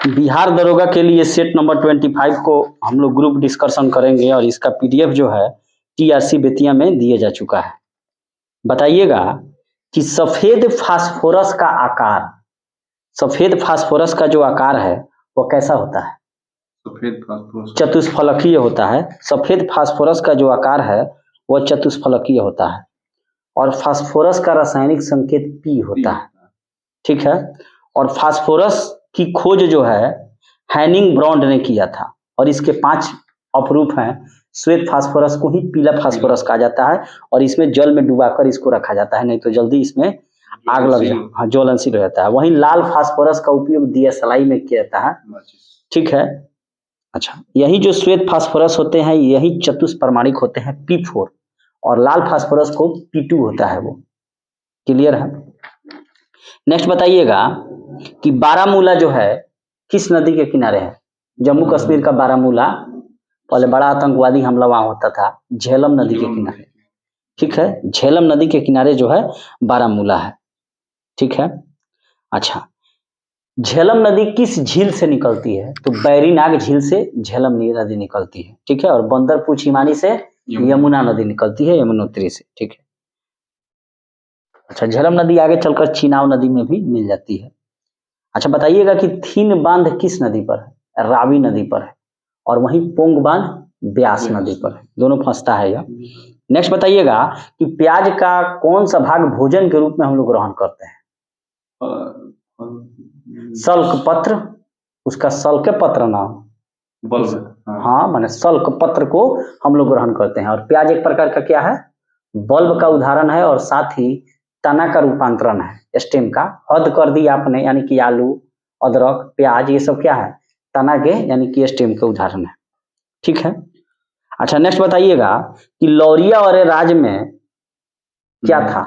बिहार दरोगा के लिए सेट नंबर 25 को हम लोग ग्रुप डिस्कशन करेंगे और इसका पीडीएफ जो है टीआरसी बेतिया में दिया जा चुका है। बताइएगा कि सफेद फास्फोरस का आकार, सफेद फास्फोरस का जो आकार है वो कैसा होता है? सफेद फास्फोरस चतुष्फलकीय होता है। सफेद फास्फोरस का जो आकार है वह चतुष्फलकीय होता है और फास्फोरस का रासायनिक संकेत पी होता है। ठीक है। और फास्फोरस की खोज जो है हैनिंग ब्रॉन्ड ने किया था और इसके 5 अपरूप हैं। श्वेत फास्फोरस को ही पीला फास्फोरस कहा जाता है और इसमें जल में डुबाकर इसको रखा जाता है, नहीं तो जल्दी इसमें आग लग जाए, हाँ, ज्वलनशील रहता है। वहीं लाल फास्फोरस का उपयोग दिया सलाई में किया जाता है। ठीक है। अच्छा, यही जो श्वेत फास्फोरस होते हैं यही चतुष्परमाणिक होते हैं P4 और लाल फास्फोरस को P2 होता है। वो क्लियर है। नेक्स्ट बताइएगा कि बारामूला जो है किस नदी के किनारे है? जम्मू कश्मीर का बारामूला, पहले बड़ा आतंकवादी हमला वहां होता था, झेलम नदी के किनारे। ठीक है, झेलम नदी के किनारे जो है बारामूला है। ठीक है। अच्छा, झेलम नदी किस झील से निकलती है? तो बैरीनाग झील से झेलम नदी निकलती है। ठीक है। और बंदरपुर छिमानी से यमुना नदी निकलती है, यमुनोत्री से। ठीक है। अच्छा, झेलम नदी आगे चलकर चिनाब नदी में भी मिल जाती है। अच्छा, बताइएगा कि थीन बांध किस नदी पर है? रावी नदी पर है। और वहीं पोंग बांध ब्यास नदी पर है। दोनों फंसता है यह। नेक्स्ट बताइएगा कि प्याज का कौन सा भाग भोजन के रूप में हम लोग ग्रहण करते हैं? सल्क पत्र, उसका सल्क पत्र नाम, हाँ, माने सल्क पत्र को हम लोग ग्रहण करते हैं। और प्याज एक प्रकार का क्या है? बल्ब का उदाहरण है और साथ ही तना का रूपांतरण है, स्टेम का। हद कर दी आपने, यानी कि आलू, अदरक, प्याज, ये सब क्या है? तना के यानी कि स्टेम के उदाहरण है। ठीक है। अच्छा, नेक्स्ट बताइएगा कि लौरिया और राज में क्या था?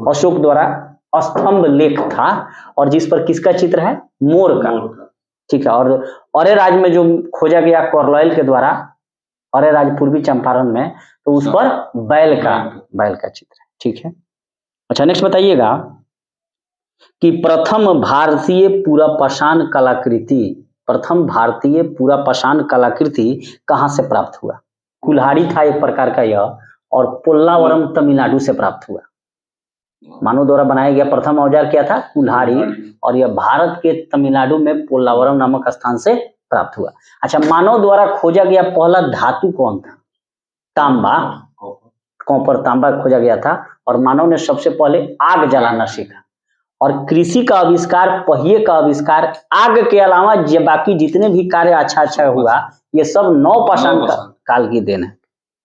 अशोक द्वारा स्तंभ लेख था और जिस पर किसका चित्र है? मोर का। ठीक है। और अरे राज में जो खोजा गया कार्लाइल के द्वारा, अरे राज पूर्वी चंपारण में, तो उस पर बैल का चित्र है। ठीक है। अच्छा, नेक्स्ट बताइएगा कि प्रथम भारतीय पूरापाषाण कलाकृति, प्रथम भारतीय पूरापाषाण कलाकृति कहाँ से प्राप्त हुआ? कुल्हाड़ी था एक प्रकार का यह, और पोल्लावरम तमिलनाडु से प्राप्त हुआ। मानव द्वारा बनाया गया प्रथम औजार क्या था? कुल्हाड़ी, और यह भारत के तमिलनाडु में पोल्लावरम नामक स्थान से प्राप्त हुआ। अच्छा, मानव द्वारा खोजा गया पहला धातु कौन था? तांबा, कॉपर, तांबा खोजा गया था और मानव ने सबसे पहले आग जलाना सीखा। और कृषि का आविष्कार, पहिए का आविष्कार, आग के अलावा बाकी जितने भी कार्य अच्छा हुआ ये सब नवपाषाण काल की देन है,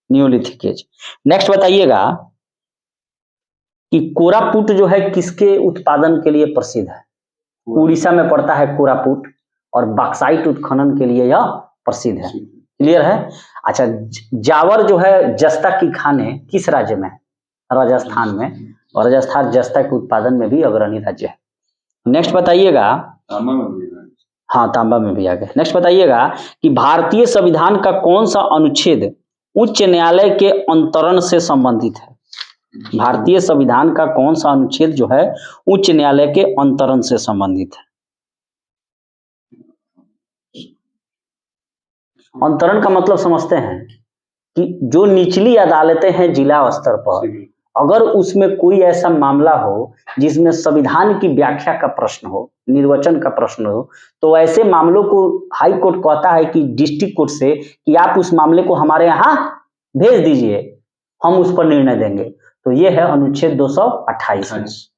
न्यूलिथिक एज। नेक्स्ट बताइएगा कि कोरापुट जो है किसके उत्पादन के लिए प्रसिद्ध है? उड़ीसा में पड़ता है कोरापुट और बॉक्साइट उत्खनन के लिए यह प्रसिद्ध है। क्लियर है। अच्छा, जावर जो है जस्ता की खाने किस राज्य में? राजस्थान में। और राजस्थान जस्ता के उत्पादन में भी अग्रणी राज्य है। नेक्स्ट बताइएगा, हाँ, तांबा में भी आ गए। नेक्स्ट बताइएगा कि भारतीय संविधान का कौन सा अनुच्छेद उच्च न्यायालय के अंतरण से संबंधित है? भारतीय संविधान का कौन सा अनुच्छेद जो है उच्च न्यायालय के अंतरण से संबंधित है? अंतरण का मतलब समझते हैं कि जो निचली अदालतें हैं जिला स्तर पर, अगर उसमें कोई ऐसा मामला हो जिसमें संविधान की व्याख्या का प्रश्न हो, निर्वचन का प्रश्न हो, तो ऐसे मामलों को हाई कोर्ट कहता है कि डिस्ट्रिक्ट कोर्ट से कि आप उस मामले को हमारे यहाँ भेज दीजिए, हम उस पर निर्णय देंगे। तो ये है अनुच्छेद 228।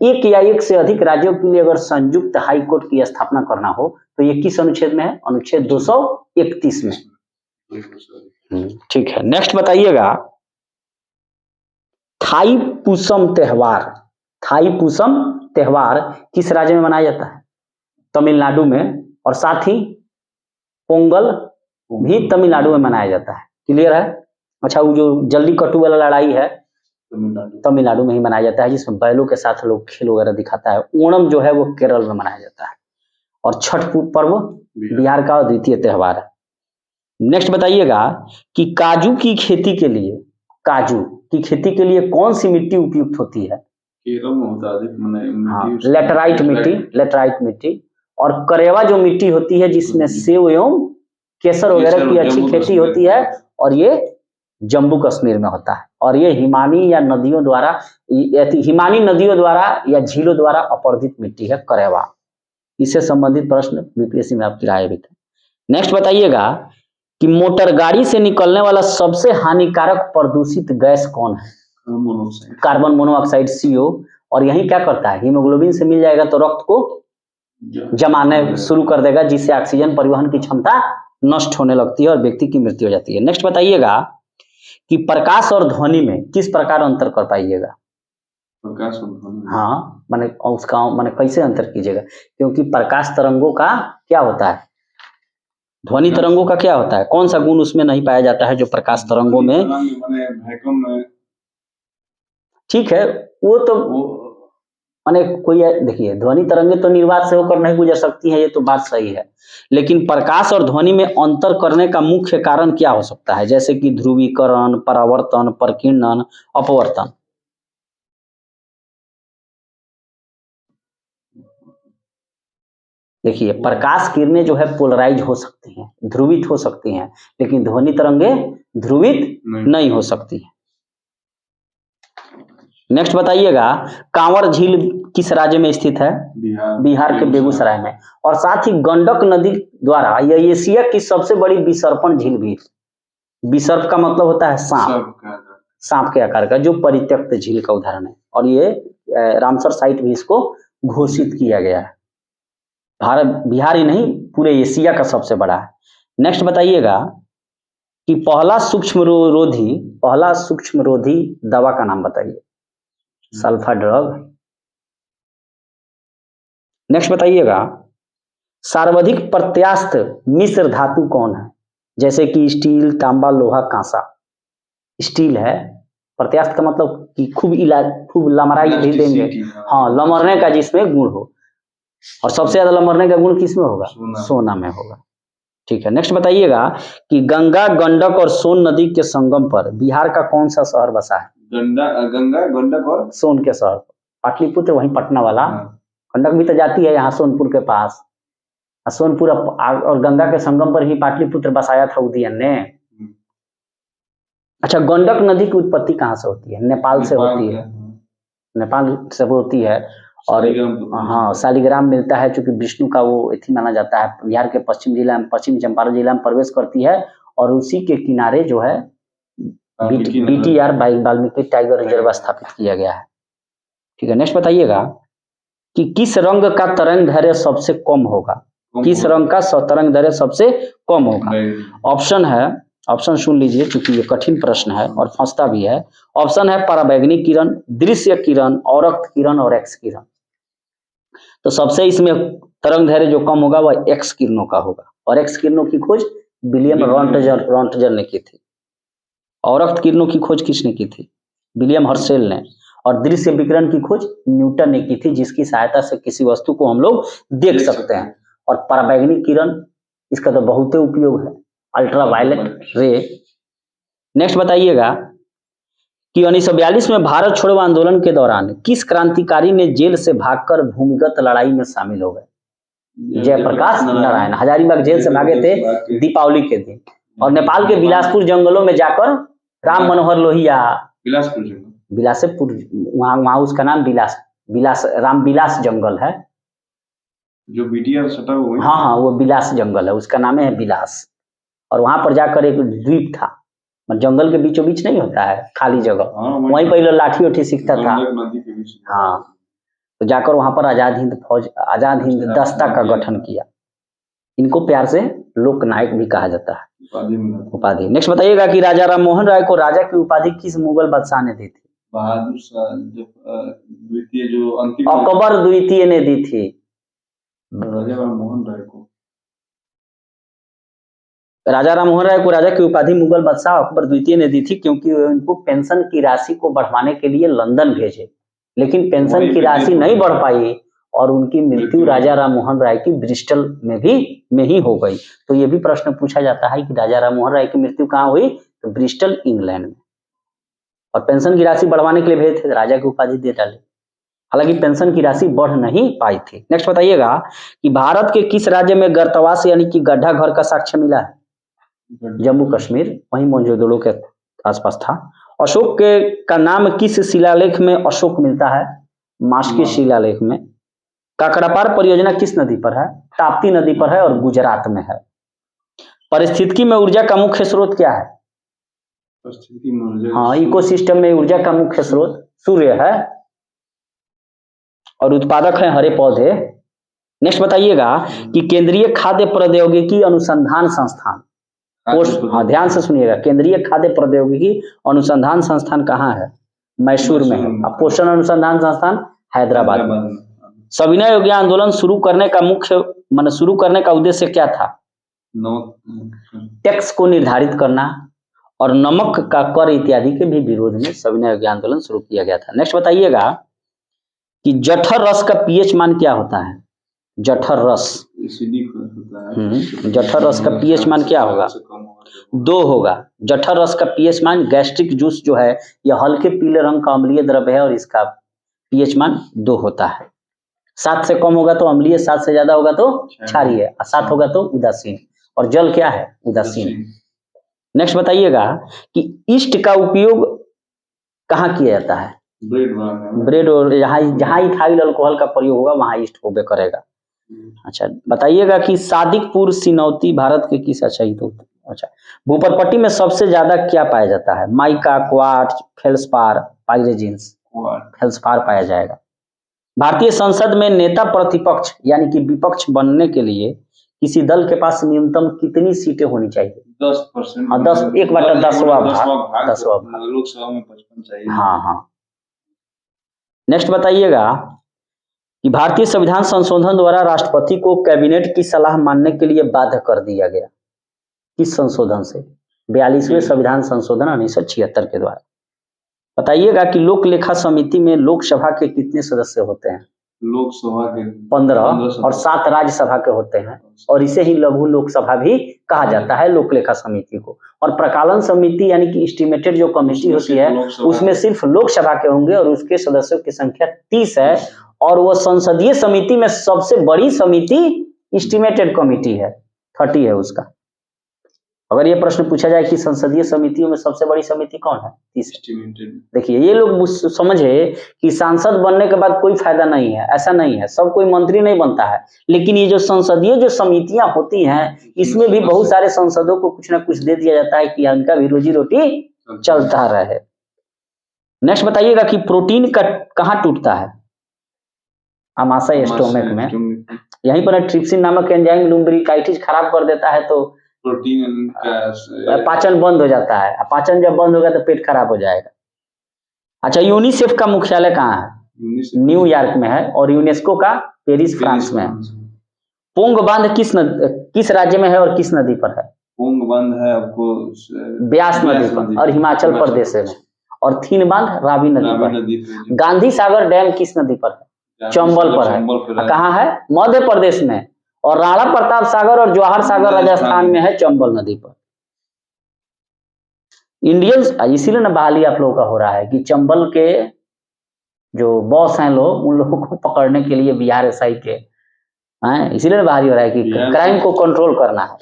एक या एक से अधिक राज्यों के लिए अगर संयुक्त हाई कोर्ट की स्थापना करना हो तो ये किस अनुच्छेद में है? अनुच्छेद 231 में। ठीक है। नेक्स्ट बताइएगा, थाईपुसम त्योहार, थाईपुसम त्योहार किस राज्य में मनाया जाता है? तमिलनाडु में। और साथ ही पोंगल भी तमिलनाडु में मनाया जाता है। क्लियर है। अच्छा, वो जो जल्दी कट्टू वाला लड़ाई है तमिलनाडु में ही मनाया जाता है, जिसमें बैलों के साथ लोग खेल वगैरह दिखाता है। ओणम जो है वो केरल में मनाया जाता है। और छठ पर्व बिहार का द्वितीय त्योहार है। नेक्स्ट बताइएगा कि काजू की खेती के लिए, काजू की खेती के लिए कौन सी मिट्टी उपयुक्त होती है? केरल में होता है, हाँ, लेटराइट मिट्टी, लेटराइट मिट्टी। और करेवा जो मिट्टी होती है जिसमें सेब एवं केसर वगैरह की अच्छी खेती होती है, और ये जम्मू कश्मीर में होता है। और ये हिमानी नदियों द्वारा या झीलों द्वारा अपर्दित मिट्टी है करेवा। इससे संबंधित प्रश्न बीपीएससी में आपकी राय भी थे। नेक्स्ट बताइएगा कि मोटर गाड़ी से निकलने वाला सबसे हानिकारक प्रदूषित गैस कौन है? Carbon monoxide CO। और यही क्या करता है, हीमोग्लोबिन से मिल जाएगा तो रक्त को जमाने शुरू कर देगा, जिससे ऑक्सीजन परिवहन की क्षमता नष्ट होने लगती है और व्यक्ति की मृत्यु हो जाती है। नेक्स्ट बताइएगा कि प्रकाश और ध्वनि में किस प्रकार अंतर कर पाइएगा? प्रकाश और ध्वनि, हाँ माने उसका माने कैसे अंतर कीजिएगा, क्योंकि प्रकाश तरंगों का क्या होता है, ध्वनि तरंगों का क्या होता है, कौन सा गुण उसमें नहीं पाया जाता है जो प्रकाश तरंगों में? ठीक है, वो तो माने कोई देखिए ध्वनि तरंगे तो निर्वात से होकर नहीं गुजर सकती है, ये तो बात सही है, लेकिन प्रकाश और ध्वनि में अंतर करने का मुख्य कारण क्या हो सकता है? जैसे कि ध्रुवीकरण, परावर्तन, प्रकीर्णन, अपवर्तन। देखिए प्रकाश किरणें जो है पोलराइज हो सकती हैं, ध्रुवित हो सकती हैं, लेकिन ध्वनि तरंगे ध्रुवित नहीं हो सकती है। नेक्स्ट बताइएगा, कांवर झील किस राज्य में स्थित है? बिहार के बेगूसराय में। और साथ ही गंडक नदी द्वारा यह एशिया की सबसे बड़ी विसर्पण झील भी है। विसर्प का मतलब होता है सांप के आकार का, जो परित्यक्त झील का उदाहरण है। और ये रामसर साइट भी इसको घोषित किया गया है। बिहार ही नहीं पूरे एशिया का सबसे बड़ा है। नेक्स्ट बताइएगा कि पहला सूक्ष्मरोधी दवा का नाम बताइए। Sulpha drug. नेक्स्ट बताइएगा, सर्वाधिक प्रत्यास्थ मिश्र धातु कौन है? जैसे कि स्टील, तांबा, लोहा, कांसा। स्टील है, प्रत्यास्थ का मतलब कि खूब लमराई भी देंगे, हाँ लमरने का जिसमें गुण हो। और सबसे ज्यादा लमरने का गुण किसमें होगा? सोना में होगा। ठीक है, नेक्स्ट बताइएगा कि गंगा, गंडक और सोन नदी के संगम पर बिहार का कौन सा शहर बसा है? गंगा, गंडक और सोन के शहर, पाटलिपुत्र वहीं पटना वाला। गंडक भी तो जाती है यहाँ सोनपुर के पास, सोनपुर और गंगा के संगम पर ही पाटलिपुत्र बसाया था उदयन ने। अच्छा, गंडक नदी की उत्पत्ति कहाँ से होती है? नेपाल से होती है, नेपाल से होती है। और हाँ शालिग्राम मिलता है, चूंकि विष्णु का वो एथी माना जाता है। बिहार के पश्चिम चंपारण जिला में प्रवेश करती है और उसी के किनारे जो है BTR वाल्मीकि टाइगर रिजर्व स्थापित किया गया है। ठीक है, नेक्स्ट बताइएगा कि किस रंग का तरंग दैर्घ्य सबसे कम होगा? किस रंग का तरंग दैर्घ्य सबसे कम होगा? ऑप्शन सुन लीजिए, क्योंकि ये कठिन प्रश्न है और फंसता भी है। ऑप्शन है पराबैंगनी किरण, दृश्य किरण, औरक्त किरण और एक्स किरण। तो सबसे इसमें तरंग दैर्घ्य जो कम होगा वह एक्स किरणों का होगा। और एक्स किरणों की खोज विलियम रॉन्टजन ने की थी। औरक्त किरणों की खोज किसने की थी? विलियम हर्शेल ने। और दृश्य विकिरण की खोज न्यूटन ने की थी, जिसकी सहायता से किसी वस्तु को हम लोग देख सकते हैं। और पराबैंगनी किरण, इसका तो बहुत उपयोग है, अल्ट्रावायलेट रे। नेक्स्ट बताइएगा कि 1942 में भारत छोड़ो आंदोलन के दौरान किस क्रांतिकारी ने जेल से भागकर भूमिगत लड़ाई में शामिल हो गए? जयप्रकाश नारायण हजारीबाग जेल से भागे थे दीपावली के दिन, और नेपाल के बिलासपुर जंगलों में जाकर राम मनोहर लोहिया, बिलासपुर वहाँ उसका नाम रामविलास जंगल है, जो BTR सटा हुआ है। हाँ वो बिलास जंगल है, उसका नाम है बिलास। और वहां पर जाकर एक द्वीप था, जंगल के बीचों बीच नहीं होता है खाली जगह, वहीं पहले लाठी उठी सीखता था। हाँ, तो जाकर वहां पर आजाद हिंद दस्ता का गठन किया। इनको प्यार से लोकनायक भी कहा जाता है, उपाधि। नेक्स्ट बताइएगा कि राजा राम मोहन राय को राजा की उपाधि किस मुगल बादशाह ने दी थी? बहादुर शाह द्वितीय, जो अंतिम अकबर द्वितीय ने दी थी। राजा राम मोहन राय को राजा की उपाधि मुगल बादशाह अकबर द्वितीय ने दी थी, क्योंकि उनको पेंशन की राशि को बढ़वाने के लिए लंदन भेजे, लेकिन पेंशन की राशि नहीं बढ़ पाई और उनकी मृत्यु राजा राम मोहन राय की ब्रिस्टल में ही हो गई। तो ये भी प्रश्न पूछा जाता है कि राजा राम मोहन राय की मृत्यु कहाँ हुई? तो ब्रिस्टल, इंग्लैंड में। और पेंशन की राशि बढ़वाने के लिए भेजे थे, राजा की उपाधि दे डाले। हालांकि पेंशन की राशि बढ़ नहीं पाई थी। नेक्स्ट बताइएगा कि भारत के किस राज्य में गर्तवास यानी कि गड्ढा घर का साक्ष्य मिला है? जम्मू कश्मीर, वहीं मोहनजोदड़ो के आसपास था। अशोक के का नाम किस शिलालेख में अशोक मिलता है? मास्की शिलालेख में। काकड़ापार परियोजना किस नदी पर है? ताप्ती नदी पर है और गुजरात में है। परिस्थितिकी में ऊर्जा का मुख्य स्रोत क्या है? हाँ, इकोसिस्टम में ऊर्जा का मुख्य स्रोत सूर्य है और उत्पादक है हरे पौधे। नेक्स्ट बताइएगा कि केंद्रीय खाद्य प्रौद्योगिकी अनुसंधान संस्थान, हाँ ध्यान से सुनिएगा, केंद्रीय खाद्य प्रौद्योगिकी अनुसंधान संस्थान कहाँ है? मैसूर में है। अब पोषण अनुसंधान संस्थान हैदराबाद में। सविनय अवज्ञा आंदोलन शुरू करने का उद्देश्य क्या था? टैक्स को निर्धारित करना और नमक का कर इत्यादि के भी विरोध में सविनय अवज्ञा आंदोलन शुरू किया गया था। नेक्स्ट बताइएगा कि जठर रस का पीएच मान क्या होता है? जठर रस, जठर रस का पीएच मान क्या होगा? 2 होगा। जठर रस का पीएच मान, गैस्ट्रिक जूस जो है यह हल्के पीले रंग का अम्लीय द्रव्य है और इसका पीएच मान 2 होता है। 7 से कम होगा तो अम्लीय, 7 से ज्यादा होगा तो क्षारीय, 7 होगा तो उदासीन। और जल क्या है? उदासीन। नेक्स्ट बताइएगा कि ईस्ट का उपयोग कहाँ किया जाता है? ब्रेड और जहाँ इथाइल अल्कोहल का प्रयोग होगा वहां ईस्ट होबे करेगा। अच्छा बताइएगा कि सादिकपुर सिनौती भारत के किस अच्छा भूपरपट्टी में सबसे ज्यादा क्या पाया जाता है? Mica, quartz, feldspar, pyroxenes. Feldspar पाया जाएगा। भारतीय संसद में नेता प्रतिपक्ष यानी कि विपक्ष बनने के लिए किसी दल के पास न्यूनतम कितनी सीटें होनी चाहिए? 10%। हाँ 10, 1/10वां भाग। लोकसभा में 55 चाहिए। हाँ। नेक्स्ट बताइएगा कि भारतीय संविधान संशोधन द्वारा राष्ट्रपति को कैबिनेट की सलाह मानने के लिए बाध्य कर दिया गया। किस संशोधन से? 42वें संविधान संशोधन 1976 के द्वारा। बताइएगा कि लोक लेखा समिति में लोकसभा के कितने सदस्य होते हैं? लोकसभा के 15 और 7 राज्यसभा के होते हैं और इसे ही लघु लोकसभा भी कहा जाता है लोक लेखा समिति को। और प्रकालन समिति यानी कि एस्टिमेटेड जो कमेटी होती है उसमें सिर्फ लोकसभा के होंगे और उसके सदस्यों की संख्या 30 है और वो संसदीय समिति में सबसे बड़ी समिति एस्टिमेटेड कमेटी है, 30 है उसका। अगर ये प्रश्न पूछा जाए कि संसदीय समितियों में सबसे बड़ी समिति कौन है? 30। देखिए ये लोग समझे कि सांसद बनने के बाद कोई फायदा नहीं है, ऐसा नहीं है, सब कोई मंत्री नहीं बनता है, लेकिन ये जो संसदीय जो समितियां होती हैं इसमें भी बहुत सारे सांसदों को कुछ ना कुछ दे दिया जाता है कि उनका भी रोजी रोटी चलता रहे। नेक्स्ट बताइएगा कि प्रोटीन कहाँ टूटता है? आमाशय स्टोमक में, यहीं पर ट्रिप्सिन नामक एंजाइम लुम्ब्रिकाइटिस खराब कर देता है तो प्रोटीन का पाचन बंद हो जाता है। पाचन जब बंद होगा तो पेट खराब हो जाएगा। अच्छा यूनिसेफ का मुख्यालय कहाँ है? न्यूयॉर्क में है और यूनेस्को का पेरिस फ्रांस में है। पोंग बांध किस राज्य में है और किस नदी पर है? पोंग बांध है आपको ब्यास नदी पर और हिमाचल प्रदेश में। और थीन बांध रावी नदी पर। गांधी सागर डैम किस नदी पर है? चंबल पर है। कहाँ है? मध्य प्रदेश में। और राणा प्रताप सागर और जवाहर सागर राजस्थान में है, चंबल नदी पर। इंडियन इसीलिए ना बहाली आप लोगों का हो रहा है कि चंबल के जो बॉस हैं लोग उन लोगों को पकड़ने के लिए बिहार एसआई के हैं, इसीलिए ना बहाली हो रहा है कि क्राइम को कंट्रोल करना है।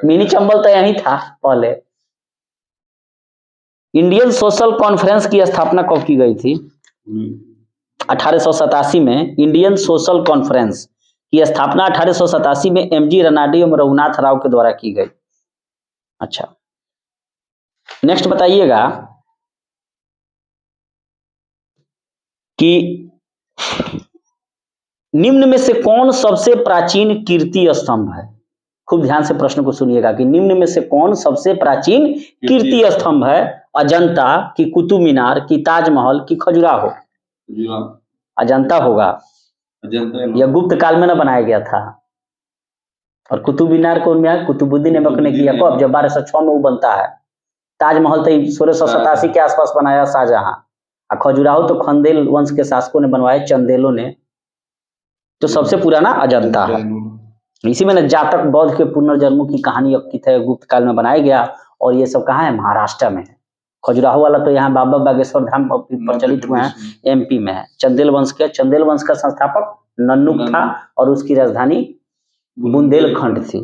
मिनी चंबल तो यही था पहले। इंडियन सोशल कॉन्फ्रेंस की स्थापना कब की गई थी? 1887 में इंडियन सोशल कॉन्फ्रेंस की स्थापना 1887 में एमजी रनाडी एवं रघुनाथ राव के द्वारा की गई। अच्छा नेक्स्ट बताइएगा कि निम्न में से कौन सबसे प्राचीन कीर्ति स्तंभ है? खूब ध्यान से प्रश्न को सुनिएगा कि निम्न में से कौन सबसे प्राचीन कीर्ति स्तंभ है? अजंता की कुतुब मीनार की ताजमहल की खजुराहो? अजंता होगा, यह गुप्त काल में ना बनाया गया था। और कुतुब मीनार को कुतुबुद्दीन ऐबक ने किया कब? जब 1206 में वो बनता है। ताजमहल तो 1687 के आसपास बनाया शाहजहां। खजुराहो तो खंदेल वंश के शासकों ने बनवाए, चंदेलों ने। तो सबसे पुराना अजंता है। इसी में जातक बौद्ध के पुनर्जन्मों की कहानी अंकित है, गुप्त काल में बनाया गया और ये सब कहाँ है? महाराष्ट्र में है। खजुराहो वाला तो यहाँ बाबा बागेश्वर धाम प्रचलित हुए हैं, एमपी में है। चंदेल वंश का संस्थापक नन्नुक था और उसकी राजधानी बुंदेलखंड थी।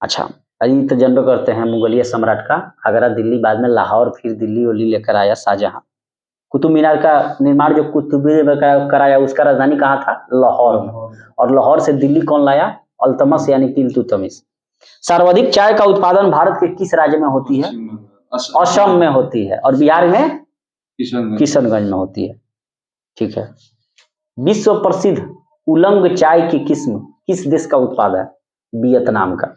अच्छा, अभी तो जनरल करते हैं मुगलिया सम्राट का आगरा, दिल्ली, बाद में लाहौर, फिर दिल्ली वली लेकर आया शाहजहां। कुतुब मीनार का निर्माण जो कुतुब मीनार कराया उसका राजधानी कहाँ था? लाहौर में। और लाहौर से दिल्ली कौन लाया? अल्तमस यानी कि इल्तुतमिश। सर्वाधिक चाय का उत्पादन भारत के किस राज्य में होती है? असम में होती है। और बिहार में किशनगंज में होती है। ठीक है। विश्व प्रसिद्ध उलंग चाय की किस्म किस देश का उत्पाद है? वियतनाम का।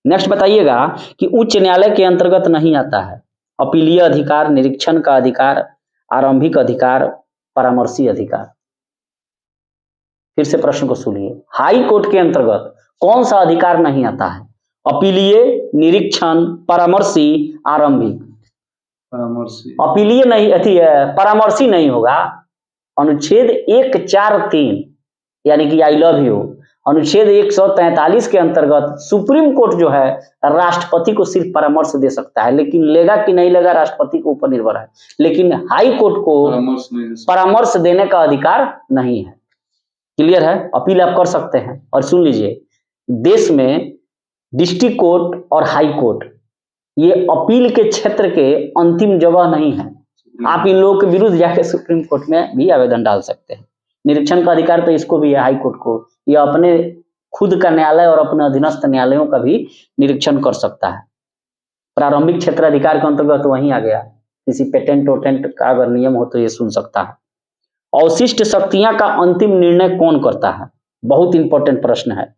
नेक्स्ट बताइएगा कि उच्च न्यायालय के अंतर्गत नहीं आता है अपीलीय अधिकार, निरीक्षण का अधिकार, आरंभिक अधिकार, परामर्शी अधिकार। फिर से प्रश्न को सुनिए, हाई कोर्ट के अंतर्गत कौन सा अधिकार नहीं आता है? अपीलीय, निरीक्षण, परामर्शी, आरंभिक। अपीलीय नहीं, परामर्शी नहीं होगा। अनुच्छेद 143 यानी कि आई लव यू, अनुच्छेद 143 के अंतर्गत सुप्रीम कोर्ट जो है राष्ट्रपति को सिर्फ परामर्श दे सकता है, लेकिन लेगा कि नहीं लेगा राष्ट्रपति के ऊपर निर्भर है। लेकिन हाई कोर्ट को परामर्श देने का अधिकार नहीं है। क्लियर है? अपील आप कर सकते हैं। और सुन लीजिए, देश में डिस्ट्रिक्ट कोर्ट और हाई कोर्ट ये अपील के क्षेत्र के अंतिम जगह नहीं है। आप इन लोगों के विरुद्ध जाके सुप्रीम कोर्ट में भी आवेदन डाल सकते हैं। निरीक्षण का अधिकार तो इसको भी है, हाई कोर्ट को। यह अपने खुद का न्यायालय और अपने अधीनस्थ न्यायालयों का भी निरीक्षण कर सकता है। प्रारंभिक क्षेत्र अधिकार के अंतर्गत वहीं आ गया। किसी पेटेंट वोटेंट का अगर नियम हो तो ये सुन सकता है। अवशिष्ट शक्तियां का अंतिम निर्णय कौन करता है? बहुत इंपॉर्टेंट प्रश्न है।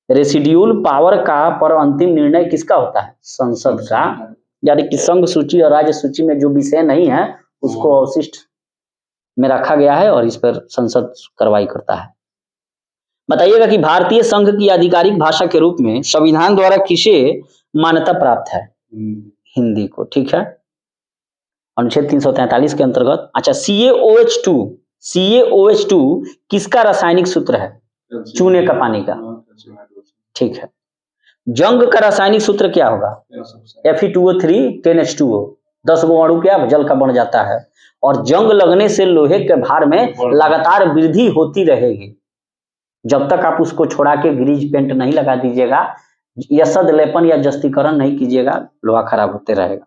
रेसिड्यूल पावर का पर अंतिम निर्णय किसका होता है? संसद का। यानी कि संघ सूची और राज्य सूची में जो विषय नहीं है उसको अवशिष्ट में रखा गया है और इस पर संसद कार्रवाई करता है। बताइएगा कि भारतीय संघ की आधिकारिक भाषा के रूप में संविधान द्वारा किसे मान्यता प्राप्त है? हिंदी को। ठीक है। अनुच्छेद 343 के अंतर्गत। अच्छा, CaOH2 किसका रासायनिक सूत्र है? चूने का पानी का। ठीक है। जंग का रासायनिक सूत्र क्या होगा? Fe2O3 10H2O। 10 गो अणु क्या जल का बन जाता है। और जंग लगने से लोहे के भार में लगातार वृद्धि होती रहेगी। जब तक आप उसको छोड़ा के ग्रीज पेंट नहीं लगा दीजिएगा, यसद लेपन या जस्तीकरण नहीं कीजिएगा, लोहा खराब होते रहेगा।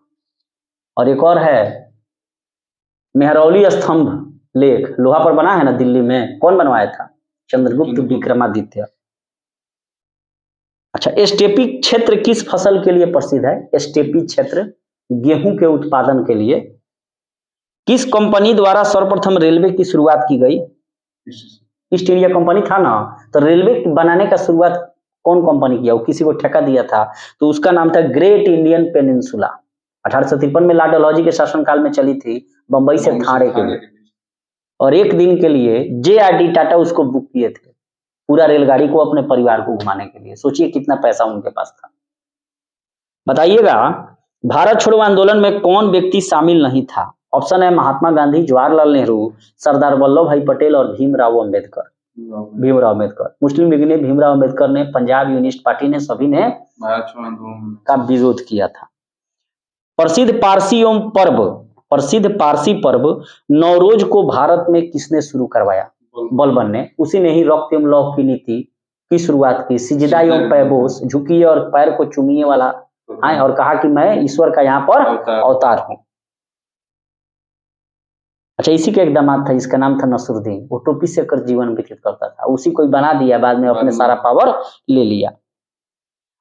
और एक और है मेहरौली स्तंभ लेख, लोहा पर बना है ना दिल्ली में, कौन बनवाया था? चंद्रगुप्त विक्रमादित्य। अच्छा, स्टेपी क्षेत्र किस फसल के लिए प्रसिद्ध है? स्टेपी क्षेत्र गेहूं के उत्पादन के लिए। किस कंपनी द्वारा सर्वप्रथम रेलवे की शुरुआत की गई? ईस्ट इंडिया कंपनी था ना, तो रेलवे बनाने का शुरुआत कौन कंपनी किया? वो किसी को ठेका दिया था, तो उसका नाम था ग्रेट इंडियन पेनिनसुला। 1853 में लॉर्ड डलहौजी के शासनकाल में चली थी, बंबई से थाने के लिए। और एक दिन के लिए JRD टाटा उसको बुक किए थे, पूरा रेलगाड़ी को अपने परिवार को घुमाने के लिए। सोचिए कितना पैसा उनके पास था। बताइएगा, भारत छोड़ो आंदोलन में कौन व्यक्ति शामिल नहीं था? ऑप्शन है महात्मा गांधी, जवाहरलाल नेहरू, सरदार वल्लभ भाई पटेल और भीमराव अम्बेडकर। मुस्लिम लीग ने, भीमराव अम्बेडकर ने, पंजाब यूनिस्ट पार्टी ने, सभी ने भारत छोड़ो आंदोलन का विरोध किया था। प्रसिद्ध पारसी पर्व नवरोज को भारत में किसने शुरू करवाया? बलबन ने। उसी ने ही रक्त एवं लौह की नीति की शुरुआत की। सिजदा एवं पैबोस, झुकिए और पैर को चूमिए वाला आए और कहा कि मैं ईश्वर का यहाँ पर अवतार हूं। अच्छा, इसी का एक दामाद था जिसका नाम था नसरुद्दीन। वो टोपी से कर जीवन व्यतीत करता था, उसी को बना दिया, बाद में अपने सारा पावर ले लिया।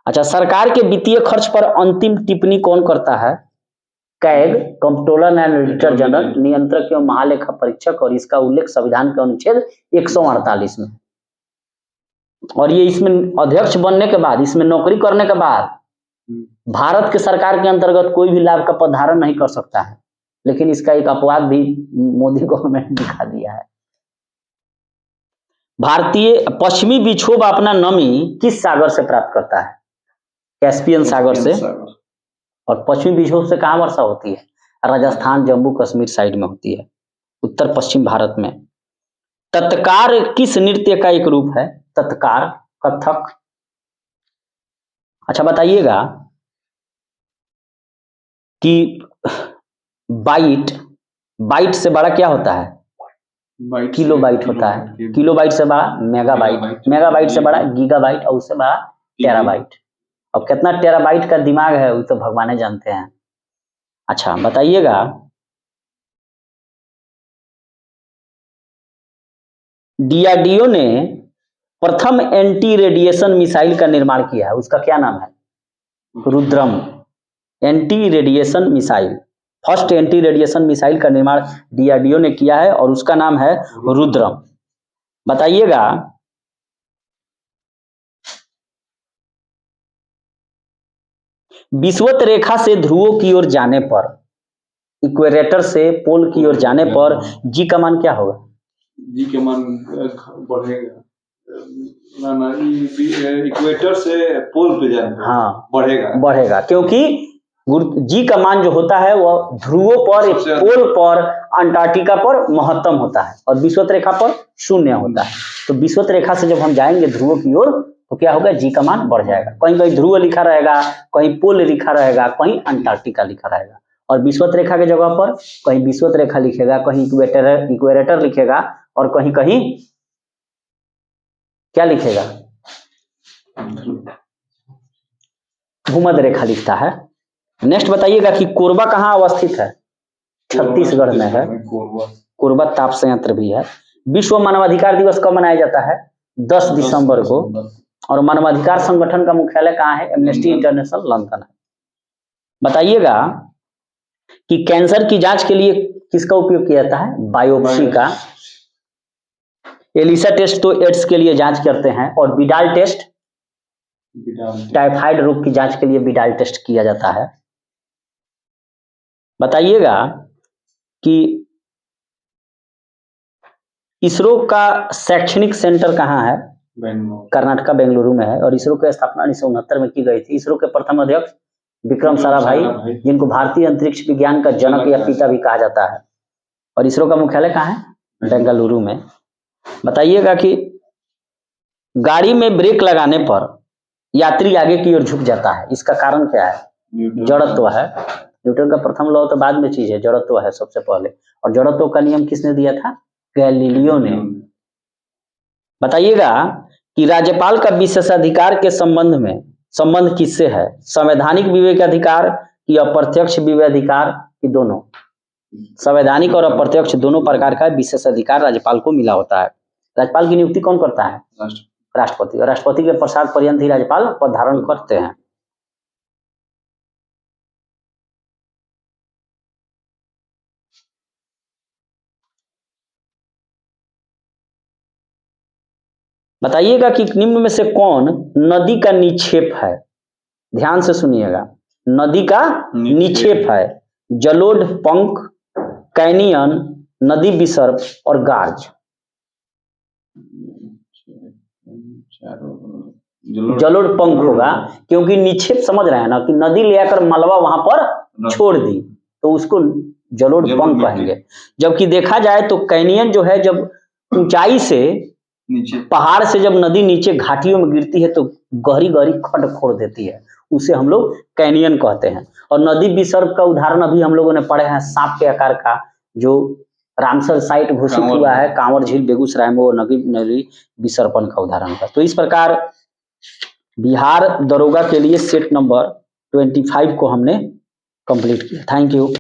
अच्छा, सरकार के वित्तीय खर्च पर अंतिम टिप्पणी कौन करता है? CAG, comptroller and auditor general, नियंत्रक एवं महालेखा परीक्षक। और इसका उल्लेख संविधान के अनुच्छेद 148 में। और ये इसमें अध्यक्ष बनने के बाद, इसमें नौकरी करने के बाद भारत के सरकार के अंतर्गत कोई भी लाभ का पद धारण नहीं कर सकता है। लेकिन इसका एक अपवाद भी मोदी गवर्नमेंट ने दिखा दिया है। भारतीय पश्चिमी विक्षोभ अपना नमी किस सागर से प्राप्त करता है? कैस्पियन सागर से। और पश्चिमी विक्षोभ से कहाँ वर्षा होती है? राजस्थान, जम्मू कश्मीर साइड में होती है, उत्तर पश्चिम भारत में। तत्कार किस नृत्य का एक रूप है? तत्कार, कथक। अच्छा बताइएगा, कि बाइट, बाइट से बड़ा क्या होता है? किलोबाइट होता है। किलोबाइट से बड़ा मेगाबाइट, मेगाबाइट से बड़ा गीगाबाइट, और उससे बड़ा टेराबाइट। अब कितना टेराबाइट का दिमाग है वो तो भगवान जानते हैं। अच्छा बताइएगा, डीआरडीओ ने प्रथम एंटी रेडिएशन मिसाइल का निर्माण किया है, उसका क्या नाम है? Rudram anti radiation missile. First anti radiation missile का निर्माण डीआरडीओ ने किया है और उसका नाम है रुद्रम। बताइएगा, विषुवत रेखा से ध्रुवों की ओर जाने पर, इक्वेटर से पोल की ओर जाने पर जी का मान क्या होगा? जी का मान बढ़ेगा ना, इक्वेटर से पोल पे जाने पर हाँ बढ़ेगा, क्योंकि जी का मान जो होता है वह ध्रुवों पर, पोल पर, अंटार्कटिका पर महत्तम होता है और विषुवत रेखा पर 0 होता है। तो विषुवत रेखा से जब हम जाएंगे ध्रुवों की ओर तो क्या होगा? जी का मान बढ़ जाएगा। कहीं कहीं ध्रुव लिखा रहेगा, कहीं पोल लिखा रहेगा, कहीं अंटार्कटिका लिखा रहेगा। और विषुवत रेखा के जगह पर कहीं विषुवत रेखा लिखेगा, कहीं इक्वेटर लिखेगा, और कहीं कहीं क्या लिखेगा? भूमध्य रेखा लिखता है। नेक्स्ट बताइएगा कि कोरबा कहाँ अवस्थित है? छत्तीसगढ़ में है। कोरबा ताप संयंत्र भी है। विश्व मानवाधिकार दिवस कब मनाया जाता है? 10 दिसंबर को। और मानवाधिकार संगठन का मुख्यालय कहाँ है? एमनेस्टी इंटरनेशनल लंदन है। बताइएगा कि कैंसर की जांच के लिए किसका उपयोग किया जाता है? बायोप्सी का। एलिसा टेस्ट तो एड्स के लिए जांच करते हैं, और बिडाल टेस्ट टाइफाइड रोग की जांच के लिए बिडाल टेस्ट किया जाता है। बताइएगा कि इसरो का शैक्षणिक सेंटर कहाँ है? कर्नाटका बेंगलुरु में है। और इसरो की स्थापना 1969 में की गई थी। इसरो के प्रथम अध्यक्ष विक्रम साराभाई, जिनको भारतीय अंतरिक्ष विज्ञान का जनक या पिता भी कहा जाता है। और इसरो का मुख्यालय कहाँ है? बेंगलुरु में। बताइएगा कि गाड़ी में ब्रेक लगाने पर यात्री आगे की ओर झुक जाता है, इसका कारण क्या है? जड़त्व है। न्यूटन का प्रथम लॉ तो बाद में चीज है, जड़त्व है सबसे पहले। और जड़त्व का नियम किसने दिया था? गैलीलियो ने। बताइएगा कि राज्यपाल का विशेषाधिकार के संबंध किससे है? संवैधानिक विवेकाधिकार की अप्रत्यक्ष विवेकाधिकार की दोनों? संवैधानिक और अप्रत्यक्ष दोनों प्रकार का विशेषाधिकार राज्यपाल को मिला होता है। राज्यपाल की नियुक्ति कौन करता है? राष्ट्रपति। और राष्ट्रपति के प्रसाद पर्यंत ही राज्यपाल पद धारण करते हैं। बताइएगा कि निम्न में से कौन नदी का निक्षेप है? ध्यान से सुनिएगा, नदी का निक्षेप है। जलोढ़, पंख, कैनियन, नदी विसर्प और गार्ज। जलोढ़ पंख होगा, क्योंकि निक्षेप समझ रहे हैं ना कि नदी ले आकर मलबा वहां पर छोड़ दी, तो उसको जलोढ़ पंख कहेंगे। जबकि देखा जाए तो कैनियन जो है, जब ऊंचाई से पहाड़ से जब नदी नीचे घाटियों में गिरती है तो गहरी गहरी खड्ड खोद देती है, उसे हम लोग कैनियन कहते हैं। और नदी विसर्प का उदाहरण अभी हम लोगों ने पढ़े हैं, सांप के आकार का, जो रामसर साइट घोषित हुआ है, कांवर झील बेगूसराय में, वो नदी विसर्पण का उदाहरण है। तो इस प्रकार बिहार दरोगा के लिए सेट नंबर 25 को हमने कंप्लीट किया। Thank you.